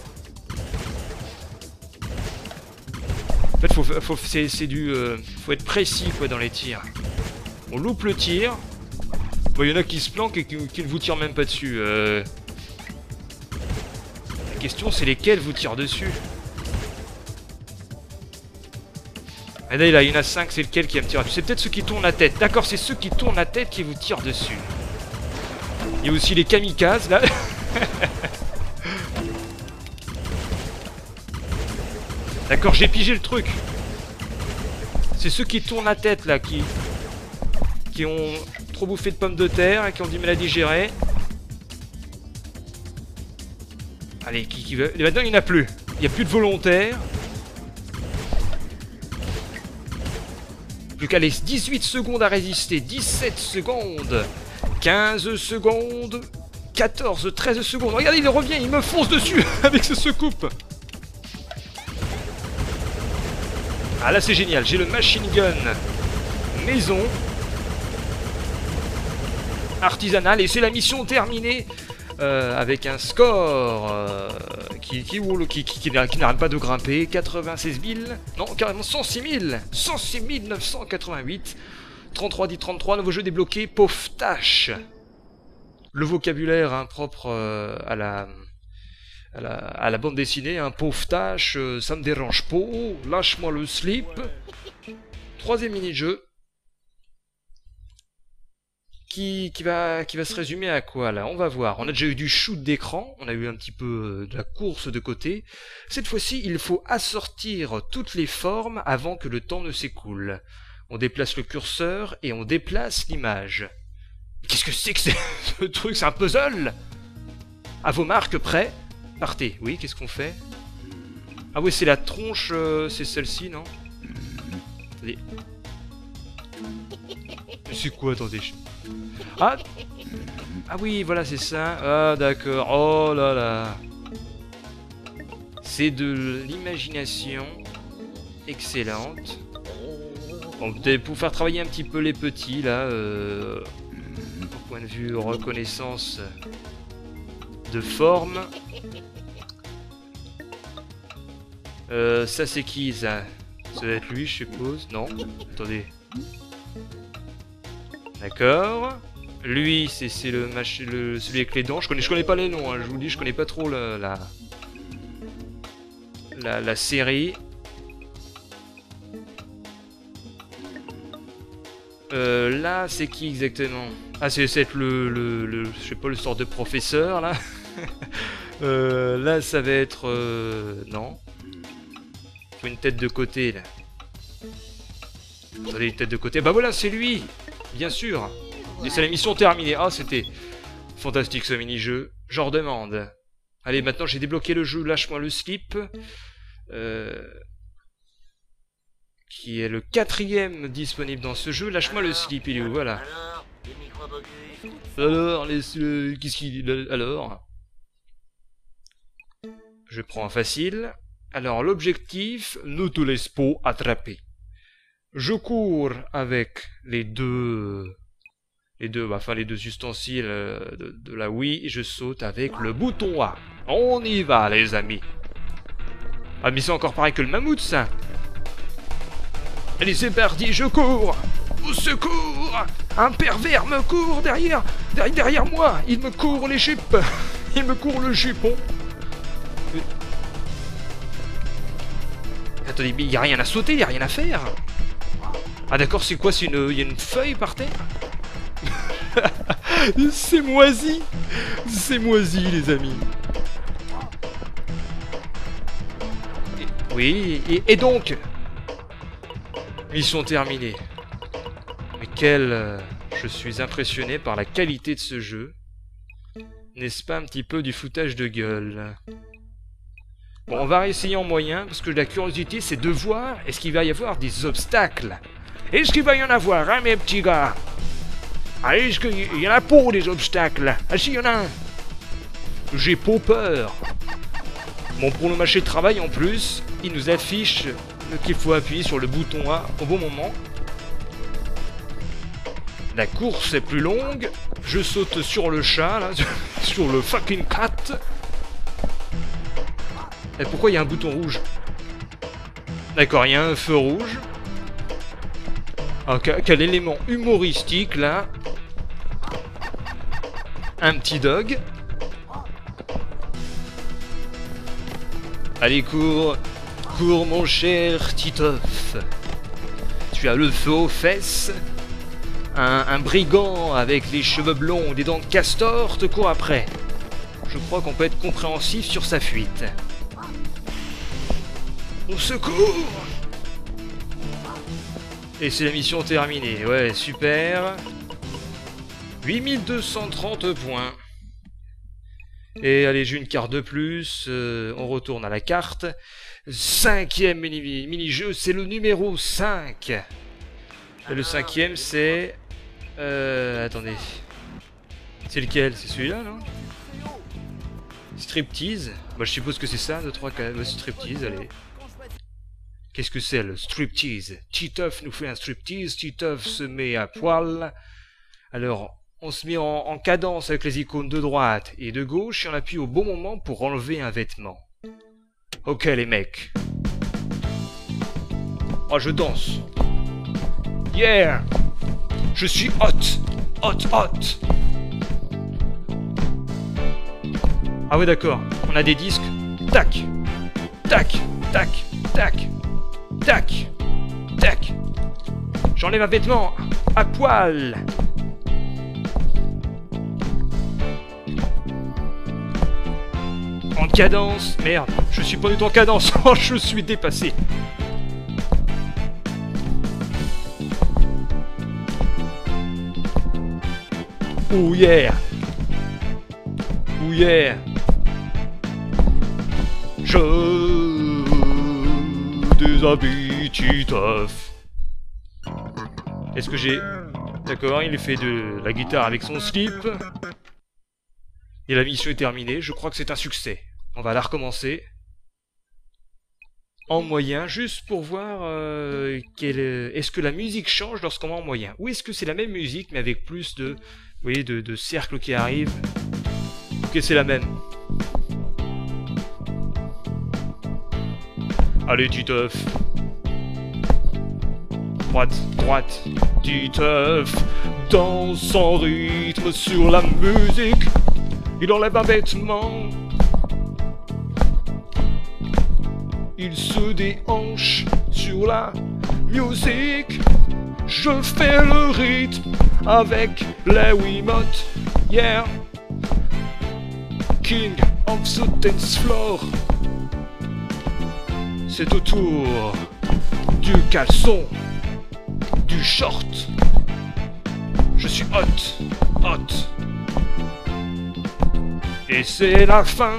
En fait, faut être précis quoi dans les tirs. On loupe le tir. Bon, il y en a qui se planquent et qui ne vous tirent même pas dessus. La question, c'est lesquels vous tirent dessus. Et là, il y en a 5, c'est lequel qui va me tirer dessus? C'est peut-être ceux qui tournent la tête. D'accord, c'est ceux qui tournent la tête qui vous tirent dessus. Il y a aussi les kamikazes, là. D'accord, j'ai pigé le truc. C'est ceux qui tournent la tête, là, qui ont trop bouffé de pommes de terre et qui ont du mal à digérer. Allez, qui veut... Maintenant, il n'y en a plus. Il n'y a plus de volontaires. Plus qu'à les 18 secondes à résister. 17 secondes. 15 secondes. 14, 13 secondes. Regardez, il revient, il me fonce dessus avec ce secoupe. Ah là, c'est génial. J'ai le machine gun maison. Artisanal. Et c'est la mission terminée. Avec un score qui n'arrête pas de grimper. 96 000, non carrément 106 000, 106 988. 33 dit 33, nouveau jeu débloqué, pauvre tâche. Le vocabulaire propre à la bande dessinée, pauvre tâche, ça me dérange pas, lâche-moi le slip. Troisième mini-jeu. Qui va se résumer à quoi là? On va voir. On a déjà eu du shoot d'écran, on a eu un petit peu de la course de côté. Cette fois-ci, il faut assortir toutes les formes avant que le temps ne s'écoule. On déplace le curseur et on déplace l'image. Qu'est-ce que c'est que ce truc? C'est un puzzle? À vos marques, prêts? Partez. Oui, qu'est-ce qu'on fait? Ah oui, c'est la tronche, c'est celle-ci, non? Attendez. C'est quoi? Attendez. Ah oui, voilà, c'est ça. Ah, d'accord. Oh là là. C'est de l'imagination excellente. Bon, peut-être pour faire travailler un petit peu les petits, là, au point de vue reconnaissance de forme. Ça, c'est qui, ça? Ça doit être lui, je suppose. Non? Attendez. D'accord. Lui, c'est celui avec les dents. Je connais pas les noms, hein, je vous le dis, je connais pas trop la série. Là, c'est qui exactement? Ah, c'est peut-être je sais pas, le sort de professeur, là. Là, ça va être... non. Faut une tête de côté, là. Attendez, une tête de côté. Bah voilà, c'est lui. Bien sûr. Et c'est la mission terminée. Ah, c'était fantastique ce mini-jeu. J'en redemande. Allez, maintenant j'ai débloqué le jeu. Lâche-moi le slip. Qui est le 4e disponible dans ce jeu. Lâche-moi le slip, il est où? Voilà. Alors, qu'est-ce qu'il... Alors je prends un facile. Alors, l'objectif, ne te laisse pas attraper. Je cours avec les deux ustensiles de la Wii et je saute avec le bouton A. On y va, les amis. Ah, mais c'est encore pareil que le mammouth, ça. Allez, c'est parti, je cours. Au secours! Un pervers me court derrière moi. Il me court les jupes. Il me court le jupon. Attendez, mais il n'y a rien à sauter, il n'y a rien à faire. Ah d'accord, c'est quoi? Il y a une feuille par terre? C'est moisi. C'est moisi, les amis. Oui, et donc mission terminée. Mais je suis impressionné par la qualité de ce jeu. N'est-ce pas un petit peu du foutage de gueule? Bon, on va réessayer en moyen, parce que la curiosité, c'est de voir, est-ce qu'il va y avoir des obstacles? Est-ce qu'il va y en avoir, hein, mes petits gars? Ah, est-ce qu'il y en a pas des obstacles? Ah si, il y en a un. J'ai pas peur. Bon, pour le marché de travail, en plus, il nous affiche qu'il faut appuyer sur le bouton A au bon moment. La course est plus longue. Je saute sur le chat, là, sur le fucking cat. Et pourquoi il y a un bouton rouge? D'accord, il y a un feu rouge. Alors, quel élément humoristique, là. Un petit dog. Allez, cours. Cours, mon cher Titeuf. Tu as le feu aux fesses. Un brigand avec les cheveux blonds, des dents de castor te court après. Je crois qu'on peut être compréhensif sur sa fuite. Au secours! Et c'est la mission terminée. Ouais, super. 8230 points. Et allez, j'ai une carte de plus. On retourne à la carte. 5e mini-jeu, c'est le numéro 5. Et le 5e, c'est... attendez. C'est lequel? C'est celui-là, non? Striptease. Bah, je suppose que c'est ça, 2, 3, 4... striptease, allez. Qu'est-ce que c'est, le striptease? Titeuf nous fait un striptease. Titeuf se met à poil. Alors, on se met en cadence avec les icônes de droite et de gauche et on appuie au bon moment pour enlever un vêtement. Ok, les mecs. Oh, je danse. Yeah! Je suis hot! Hot, hot! Ah ouais, d'accord. On a des disques. Tac! Tac! Tac! Tac! Tac! Tac! J'enlève un vêtement à poil! En cadence. Merde, je suis pas du tout en cadence. Oh, je suis dépassé. Oh yeah. Oh yeah. Je déshabille Titeuf. Est-ce que j'ai... D'accord, il fait de la guitare avec son slip. Et la mission est terminée, je crois que c'est un succès. On va la recommencer. En moyen, juste pour voir est-ce que la musique change lorsqu'on va en moyen. Ou est-ce que c'est la même musique mais avec plus de... Vous voyez, de cercles qui arrivent. Ok, c'est la même. Allez, Titeuf. Droite, droite. Titeuf danse en rythme sur la musique. Il enlève un vêtement. Il se déhanche sur la musique. Je fais le rythme avec les Wiimotes. Yeah. King of the dance floor. C'est au tour du caleçon, du short. Je suis hot, hot. Et c'est la fin.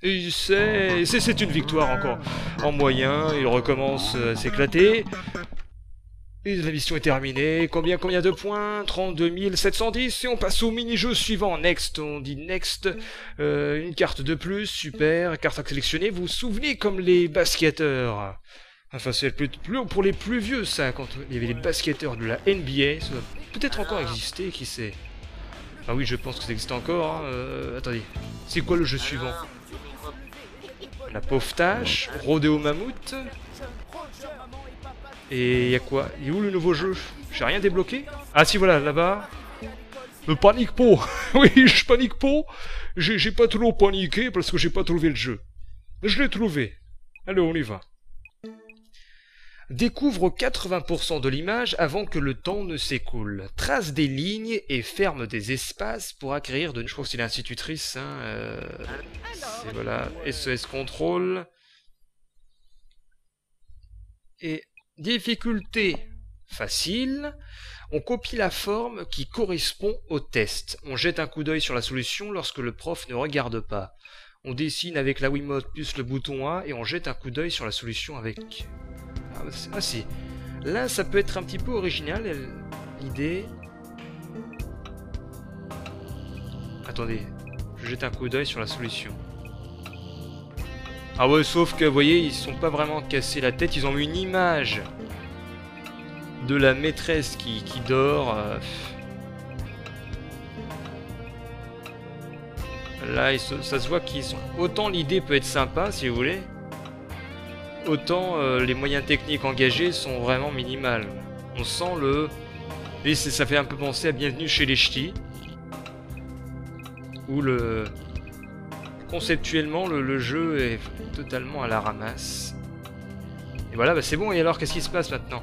Et c'est une victoire encore. En moyen, il recommence à s'éclater. Et la mission est terminée. Combien de points? 32 710. Et on passe au mini-jeu suivant. Next, on dit next. Une carte de plus, super. Carte à sélectionner. Vous vous souvenez comme les basketteurs? Enfin, c'est pour les plus vieux, ça. Quand il y avait les basketteurs de la NBA. Ça doit peut-être encore exister, qui sait? Ah oui, je pense que ça existe encore. Hein. Attendez. C'est quoi le jeu suivant? La pauvre tâche. Rodéo Mammouth. Et y a quoi? Il est où le nouveau jeu? J'ai rien débloqué? Ah si, voilà, là-bas. Ne panique pas. Oui, je panique pas. J'ai pas trop paniqué parce que j'ai pas trouvé le jeu. Je l'ai trouvé. Allez, on y va. Découvre 80% de l'image avant que le temps ne s'écoule. Trace des lignes et ferme des espaces pour acquérir de... Je crois que c'est l'institutrice. Hein, c'est voilà. SES Control. Et... difficulté facile, on copie la forme qui correspond au test. On jette un coup d'œil sur la solution lorsque le prof ne regarde pas. On dessine avec la Wiimote plus le bouton A et on jette un coup d'œil sur la solution avec... Ah si. Là, ça peut être un petit peu original, l'idée. Attendez, je jette un coup d'œil sur la solution. Ah ouais, sauf que, vous voyez, ils sont pas vraiment cassés la tête, ils ont mis une image de la maîtresse qui dort. Là, ça se voit qu'ils sont... Autant l'idée peut être sympa, si vous voulez, autant les moyens techniques engagés sont vraiment minimales. On sent le... Et ça fait un peu penser à Bienvenue chez les Ch'tis, où le... Conceptuellement, le jeu est totalement à la ramasse. Et voilà, bah c'est bon, et alors, qu'est-ce qui se passe maintenant?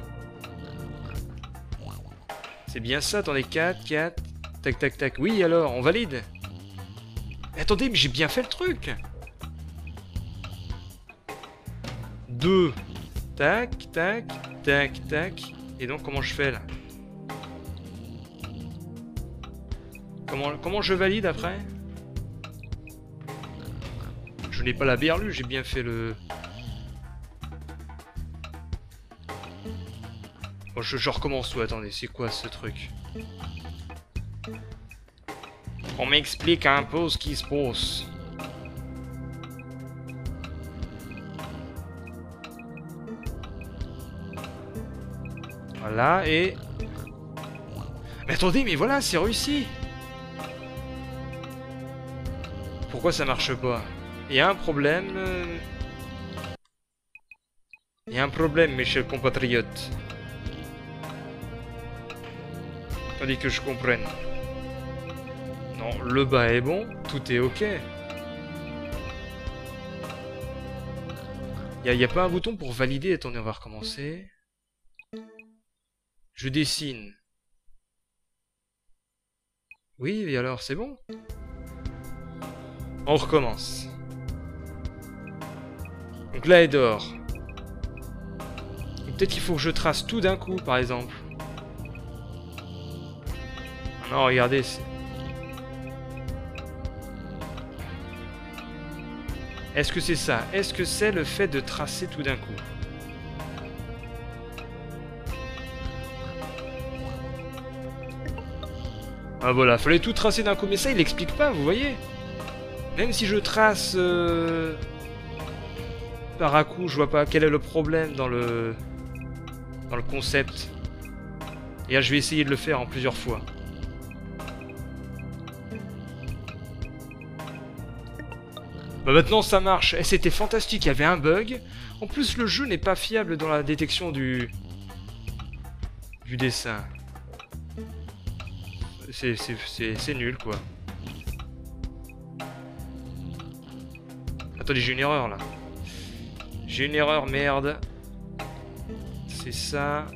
C'est bien ça, attendez, 4, tac, tac, tac. Oui, alors, on valide? Attendez, mais j'ai bien fait le truc. 2. Tac, tac, tac, tac. Et donc, comment je fais, là? Comment je valide, après? Je n'ai pas la berlue, j'ai bien fait le... Bon, je recommence tout, attendez, c'est quoi ce truc? On m'explique un peu ce qui se passe. Voilà, et... Mais attendez, mais voilà, c'est réussi! Pourquoi ça marche pas? Il y a un problème... Il y a un problème, mes chers compatriotes. Attendez que je comprenne. Non, le bas est bon, tout est ok. Il n'y a pas un bouton pour valider. Attendez, on va recommencer. Je dessine. Oui, et alors, c'est bon? On recommence. Donc là, elle dort. Peut-être qu'il faut que je trace tout d'un coup, par exemple. Non, regardez. Est-ce que c'est ça? Est-ce que c'est le fait de tracer tout d'un coup? Ah voilà, fallait tout tracer d'un coup. Mais ça, il explique pas, vous voyez? Même si je trace par à coup, je vois pas quel est le problème dans le concept. Et là, je vais essayer de le faire en plusieurs fois. Bah maintenant ça marche, et c'était fantastique, il y avait un bug. En plus le jeu n'est pas fiable dans la détection du dessin. C'est nul quoi. Attendez, j'ai une erreur là. J'ai une erreur, merde. C'est ça.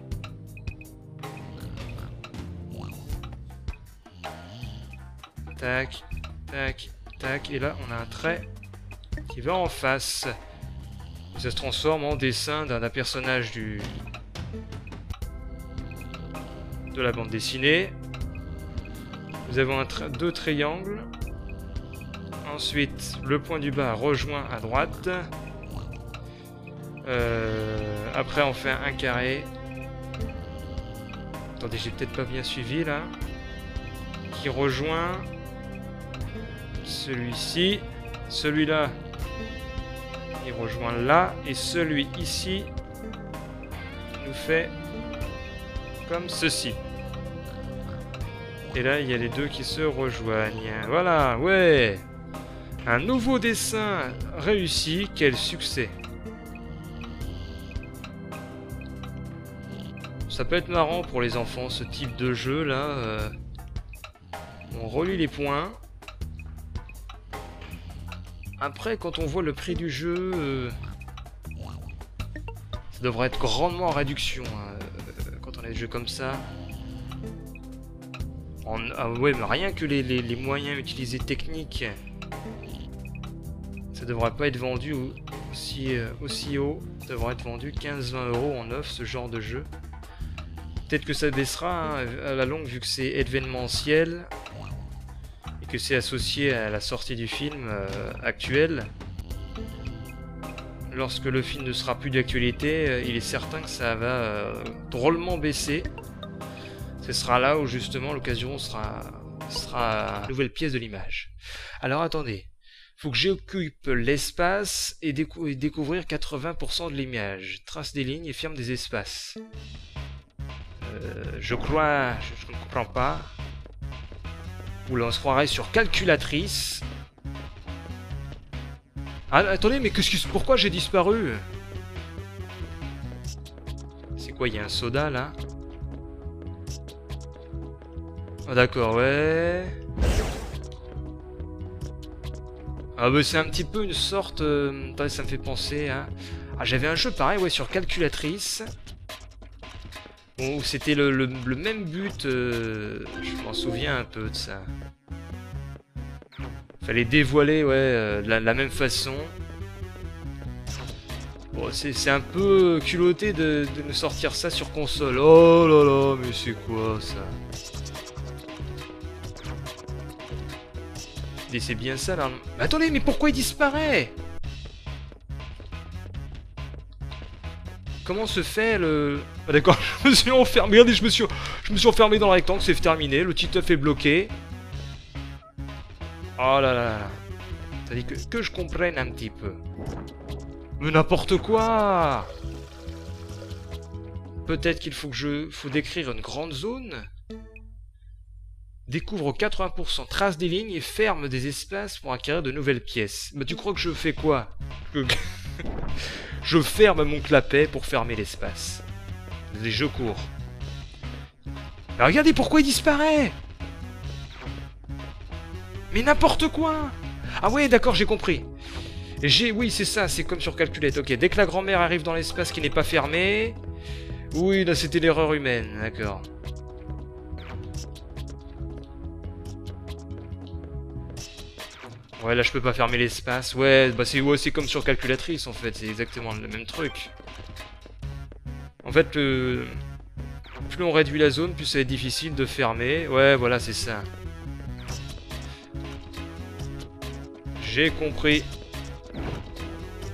Tac, tac, tac, et là on a un trait qui va en face. Et ça se transforme en dessin d'un personnage de la bande dessinée. Nous avons deux triangles. Ensuite, le point du bas rejoint à droite. Après, on fait un carré. Attendez, j'ai peut-être pas bien suivi là. Qui rejoint celui-ci. Celui-là, il rejoint là. Et celui ici nous fait comme ceci. Et là, il y a les deux qui se rejoignent. Voilà, ouais. Un nouveau dessin réussi. Quel succès. Ça peut être marrant pour les enfants, ce type de jeu là. On relie les points. Après, quand on voit le prix du jeu, ça devrait être grandement en réduction. Quand on a des jeux comme ça. Ah ouais, mais rien que les moyens utilisés techniques, ça devrait pas être vendu aussi haut. Ça devrait être vendu 15-20 € en neuf, ce genre de jeu. Peut-être que ça baissera hein, à la longue, vu que c'est événementiel et que c'est associé à la sortie du film actuel. lorsque le film ne sera plus d'actualité, il est certain que ça va drôlement baisser. Ce sera là où justement l'occasion sera une nouvelle pièce de l'image. Alors attendez, faut que j'occupe l'espace et découvrir 80% de l'image. Trace des lignes et ferme des espaces. Je crois... Je ne comprends pas. Oula, on se croirait sur calculatrice. Ah, attendez, mais pourquoi j'ai disparu? C'est quoi, il y a un soda, là? Ah, d'accord, ouais... Ah bah c'est un petit peu une sorte... Attendez, ça me fait penser, hein... Ah, j'avais un jeu pareil, ouais, sur calculatrice. Bon, c'était le même but... Je m'en souviens un peu de ça. Fallait dévoiler, ouais, de la même façon. Bon, c'est un peu culotté de nous sortir ça sur console. Oh là là, mais c'est quoi ça? Et c'est bien ça là. Mais attendez, mais pourquoi il disparaît? Comment se fait le... Ah d'accord, je me suis enfermé. Regardez, je me suis enfermé dans le rectangle, c'est terminé. Le titeuf est bloqué. Oh là là. Ça dit que je comprenne un petit peu. Mais n'importe quoi. Peut-être qu'il faut faut décrire une grande zone. Découvre 80%, trace des lignes et ferme des espaces pour acquérir de nouvelles pièces. Bah tu crois que je fais quoi? Je ferme mon clapet pour fermer l'espace. Les jeux courts. Mais regardez pourquoi il disparaît! Mais n'importe quoi! Ah ouais, d'accord, j'ai compris. Oui, c'est ça, c'est comme sur calculette. Ok, dès que la grand-mère arrive dans l'espace qui n'est pas fermé... Oui, là c'était l'erreur humaine, d'accord. Ouais, là je peux pas fermer l'espace. Ouais, bah c'est comme sur calculatrice en fait, c'est exactement le même truc. En fait, plus on réduit la zone, plus ça va être difficile de fermer. Ouais, voilà, c'est ça. J'ai compris.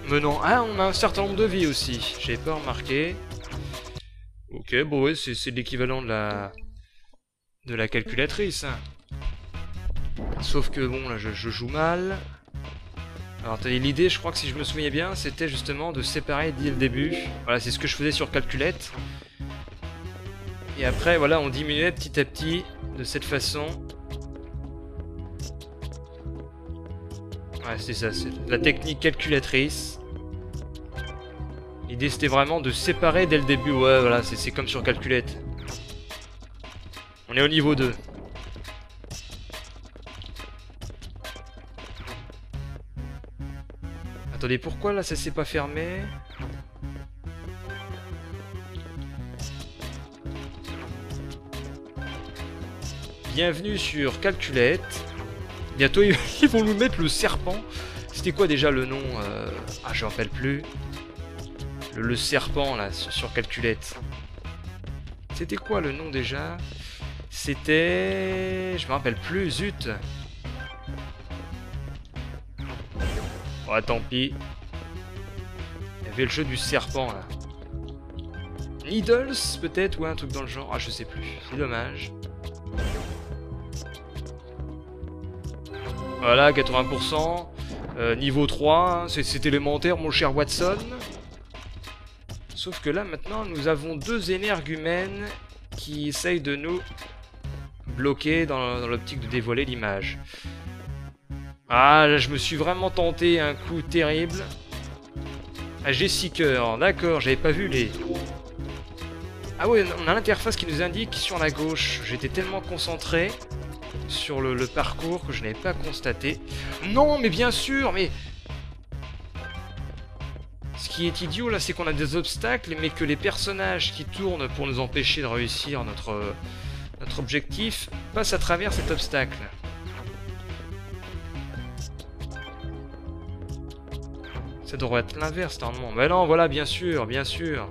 Mais non, ah, on a un certain nombre de vies aussi. J'ai pas remarqué. Ok, bon ouais, c'est l'équivalent de la calculatrice. Hein. Sauf que bon, là, je joue mal. Alors, l'idée, je crois que si je me souviens bien, c'était justement de séparer dès le début. Voilà, c'est ce que je faisais sur calculette. Et après, voilà, on diminuait petit à petit de cette façon. Ouais, c'est ça, c'est la technique calculatrice. L'idée, c'était vraiment de séparer dès le début. Ouais, voilà, c'est comme sur calculette. On est au niveau 2. Attendez, pourquoi là ça s'est pas fermé? Bienvenue sur Calculette. Bientôt ils vont nous mettre le serpent. C'était quoi déjà le nom? Ah, je me rappelle plus. Le serpent là sur Calculette. C'était quoi le nom déjà? C'était... Je me rappelle plus, zut. Oh, tant pis. Il y avait le jeu du serpent là. Needles peut-être, ou un truc dans le genre. Ah, je sais plus. C'est dommage. Voilà, 80%. Niveau 3. C'est élémentaire, mon cher Watson. Sauf que là, maintenant, nous avons deux énergumènes qui essayent de nous bloquer dans l'optique de dévoiler l'image. Ah, là, je me suis vraiment tenté un coup terrible. Ah, j'ai 6 cœurs. D'accord, j'avais pas vu les... Ah ouais, on a l'interface qui nous indique sur la gauche. J'étais tellement concentré sur le parcours que je n'avais pas constaté. Non, mais bien sûr, mais... Ce qui est idiot, là, c'est qu'on a des obstacles, mais que les personnages qui tournent pour nous empêcher de réussir notre objectif passent à travers cet obstacle. Ça devrait être l'inverse, normalement. Mais non, voilà, bien sûr, bien sûr.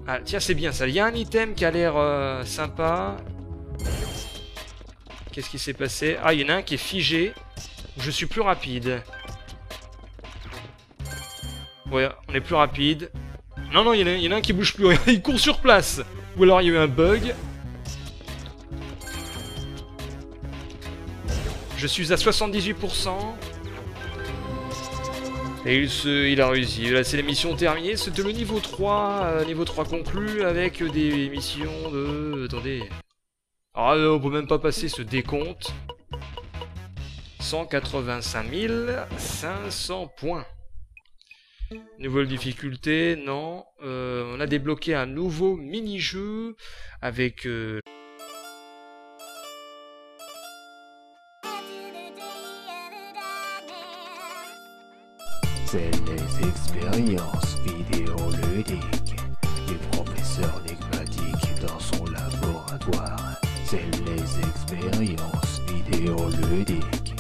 Ah, tiens, c'est bien ça. Il y a un item qui a l'air sympa. Qu'est-ce qui s'est passé? Ah, il y en a un qui est figé. Je suis plus rapide. Ouais, on est plus rapide. Non, non, il y en a un qui bouge plus, il court sur place. Ou alors il y a eu un bug. Je suis à 78%. Et il a réussi. Là, c'est la mission terminée. C'était le niveau 3. Niveau 3 conclu avec des missions de... Attendez. Ah, on peut même pas passer ce décompte. 185 500 points. Nouvelle difficulté, non. On a débloqué un nouveau mini-jeu avec... C'est les expériences vidéoludiques du professeur Nigmatic dans son laboratoire. C'est les expériences vidéoludiques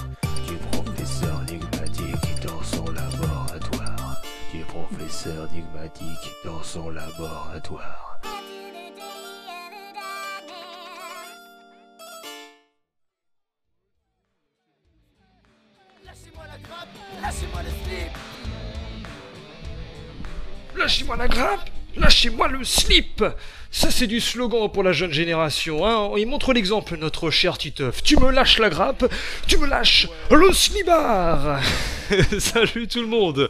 du professeur Nigmatic dans son laboratoire. Du professeur Nigmatic dans son laboratoire. Lâchez-moi la grappe, lâchez-moi le slip. Lâchez-moi la grappe, lâchez-moi le slip. Ça c'est du slogan pour la jeune génération, hein. Il montre l'exemple, notre cher Titeuf. Tu me lâches la grappe, tu me lâches le slibard. Salut tout le monde.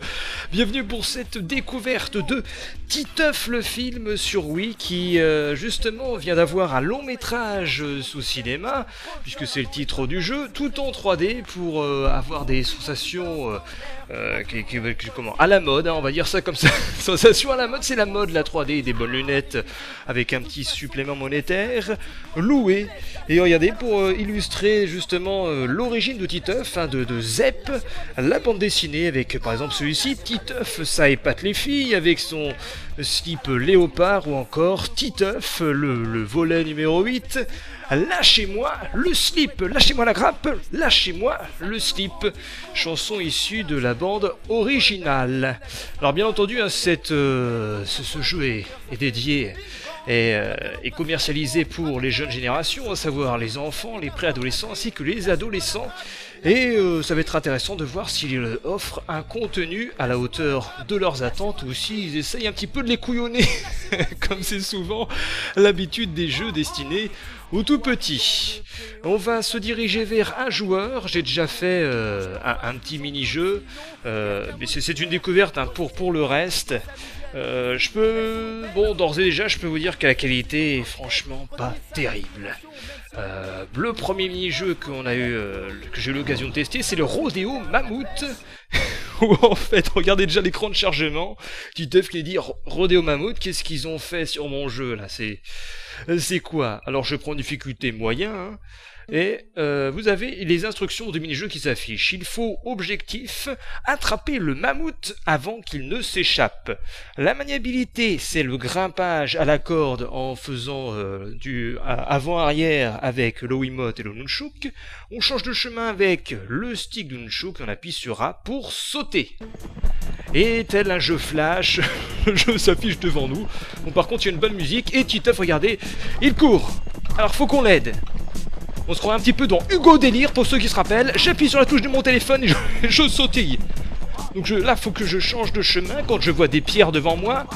Bienvenue pour cette découverte de Titeuf le film sur Wii qui justement vient d'avoir un long métrage sous cinéma, puisque c'est le titre du jeu, tout en 3D pour avoir des sensations comment, à la mode, hein, on va dire ça comme ça. Sensation à la mode, c'est la mode, la 3D, des bonnes lunettes avec un petit supplément monétaire loué. Et regardez, pour illustrer justement l'origine de Titeuf, hein, de Zep, la bande dessinée avec par exemple celui-ci, Titeuf ça épate les filles, avec son slip léopard, ou encore Titeuf, le volet numéro 8, lâchez-moi le slip, lâchez-moi la grappe, lâchez-moi le slip. Chanson issue de la bande originale. Alors bien entendu, hein, ce jeu est dédié et commercialisé pour les jeunes générations, à savoir les enfants, les préadolescents ainsi que les adolescents. Et ça va être intéressant de voir s'ils offrent un contenu à la hauteur de leurs attentes ou s'ils essayent un petit peu de les couillonner, comme c'est souvent l'habitude des jeux destinés aux tout petits. On va se diriger vers un joueur. J'ai déjà fait un petit mini-jeu, mais c'est une découverte, hein, pour le reste. D'ores et déjà, je peux vous dire que la qualité est franchement pas terrible. Le premier mini-jeu qu'on a eu, que j'ai eu l'occasion de tester, c'est le Rodeo Mammouth. Où en fait, regardez déjà l'écran de chargement. Titeuf qui dit Rodeo Mammouth, qu'est-ce qu'ils ont fait sur mon jeu là? C'est quoi? Alors je prends une difficulté moyen, hein. Et vous avez les instructions de mini-jeu qui s'affichent. Il faut, objectif, attraper le mammouth avant qu'il ne s'échappe. La maniabilité, c'est le grimpage à la corde en faisant du avant-arrière avec le Wiimote et le Nunchuk. On change de chemin avec le stick du Nunchuk et on appuie sur A pour sauter. Et tel un jeu flash, le jeu s'affiche devant nous. Bon, par contre, il y a une bonne musique et Titeuf, regardez, il court. Alors faut qu'on l'aide. On se croit un petit peu dans Hugo Délire, pour ceux qui se rappellent. J'appuie sur la touche de mon téléphone et je sautille. Donc là, faut que je change de chemin quand je vois des pierres devant moi,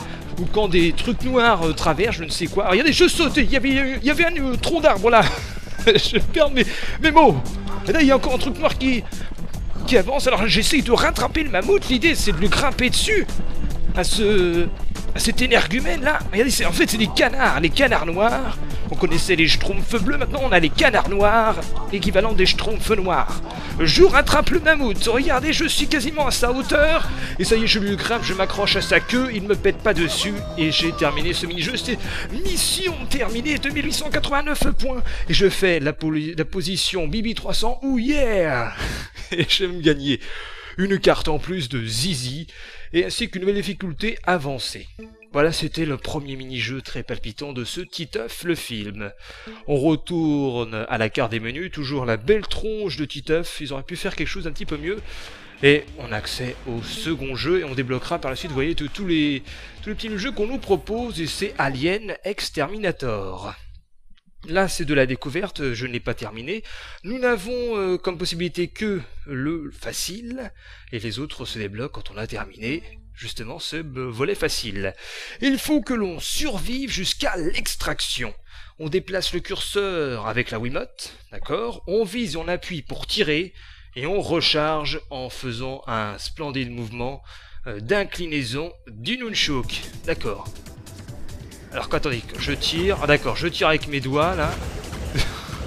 ou quand des trucs noirs traversent, je ne sais quoi. Regardez, je saute, il y avait un tronc d'arbre là. Je perds mes mots. Et là, il y a encore un truc noir qui avance, alors j'essaye de rattraper le mammouth. L'idée, c'est de lui grimper dessus, à cet énergumène là. Regardez, en fait c'est des canards, les canards noirs. On connaissait les schtroumpfs bleus, maintenant on a les canards noirs, équivalent des schtroumpfs noirs. Je rattrape le mammouth, regardez, je suis quasiment à sa hauteur. Et ça y est, je lui grimpe, je m'accroche à sa queue, il ne me pète pas dessus. Et j'ai terminé ce mini-jeu, c'était mission terminée, 2889 points. Et je fais la position Bibi 300, oh yeah. Et je vais me gagner une carte en plus de Zizi, et ainsi qu'une nouvelle difficulté avancée. Voilà, c'était le premier mini-jeu très palpitant de ce Titeuf le film. On retourne à la carte des menus, toujours la belle tronche de Titeuf, ils auraient pu faire quelque chose un petit peu mieux. Et on a accès au second jeu, et on débloquera par la suite, vous voyez, tous les petits jeux qu'on nous propose, et c'est Alien Exterminator. Là, c'est de la découverte, je ne l'ai pas terminé. Nous n'avons comme possibilité que le facile, et les autres se débloquent quand on a terminé justement ce volet facile. Il faut que l'on survive jusqu'à l'extraction. On déplace le curseur avec la Wiimote, d'accord? On vise, on appuie pour tirer, et on recharge en faisant un splendide mouvement d'inclinaison du nunchuk. D'accord. Alors qu'attendez, je tire. Ah d'accord, je tire avec mes doigts là.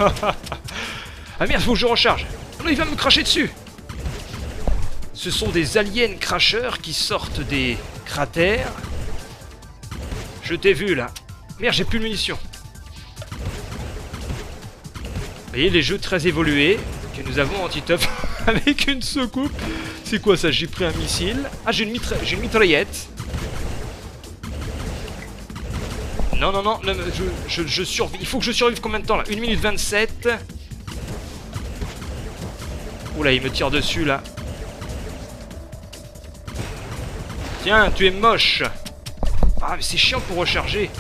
Ah merde, faut que je recharge. Oh non, il va me cracher dessus. Ce sont des aliens cracheurs qui sortent des cratères. Je t'ai vu là. Merde, j'ai plus de munitions. Vous voyez les jeux très évolués que nous avons en Titeuf avec une soucoupe. C'est quoi ça? J'ai pris un missile. Ah, j'ai une mitraillette. Non, non, non, non je survis. Il faut que je survive combien de temps là? 1 minute 27. Oula, il me tire dessus là. Tiens, tu es moche. Ah, mais c'est chiant pour recharger.